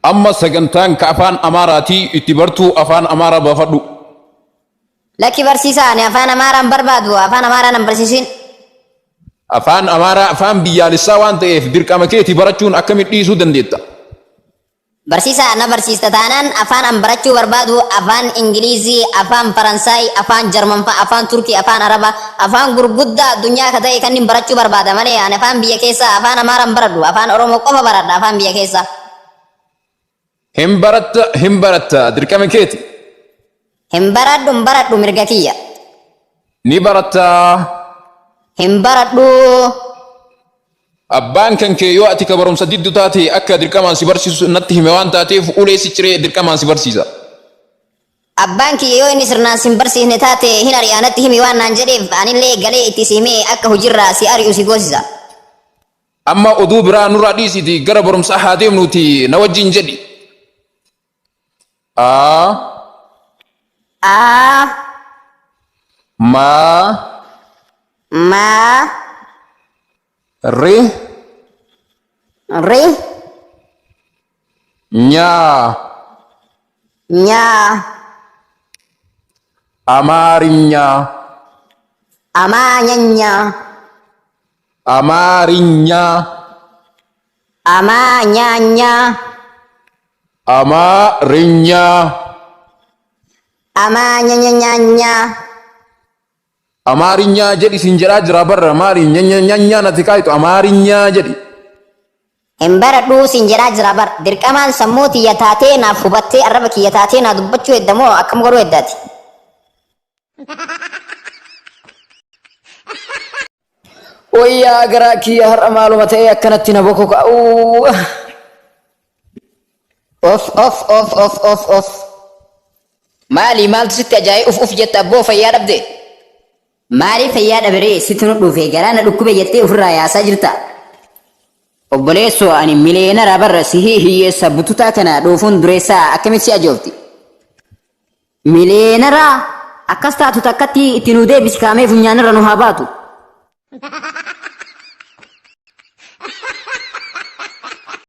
أما سجنتان كأفان أماراتي اتبرتو أفان أمارا بفدو لكي برسيسا أنا أفان أمارا بربادو أفان أمارا نمبرسيسين أفان أمارا أفان بيالسا وان تيف دركما كيتي برچون أكمل ديسو دنديتا برسيسا أنا برسيستا تانان أفان أمبرچو بربادو أفان إنجليزي أفان فرنساي أفان جرمن أفان تركي أفان عربا أفان غرغدا دنيا كتاي كان برچو بربادا مالي أنا أفان بيا كيسا أفان أمارا بردو أفان أورومو قفا برد أفان بيا كيسا هم برتا دركما كيتي همبردو مرغكية ni baratta همبردو abbaan kan kee yoo ati kabarumsa diddu taate akka dirqamaan si barsiisu natti hime waan taateef ulee si ciree dirqamaan si barsiisa. Abbaan kiyya yoo inni sirnaan sin barsiisne taate hin ari'aanatti himi waan naan jedheef anillee galee itti simee akka hojirraa si ari'u si goosisa. Amma oduu biraa nurraa dhiisiti gara barumsaa haa deemnuti na wajjin jedhi. Ma Re Nya Amarinya Amarinya Amarinya jadi sinjara jerabar Amarinya nanti kaitu Amarinya jadi Embaradu sinjara jerabar dirqaman sammuti yatate na fubatte arabaki yatate na dubbachu eddamo akkam goru eddati Oya garaki har malumate akkanatti na boko ka of mali mal sitta jay uf jetta bo fayyada abde mali fayyada bere situnu dhufe garana dhukkube jette ufra ya sajirta obboleesso ani mileenara barra sihi hiyyeessa bututaa kana dhuufuun dureessaa akkamitti si ajoofti mileenara akkas taatu takkatti itti nu deebisi kaamee funyaanirra nu haa baatu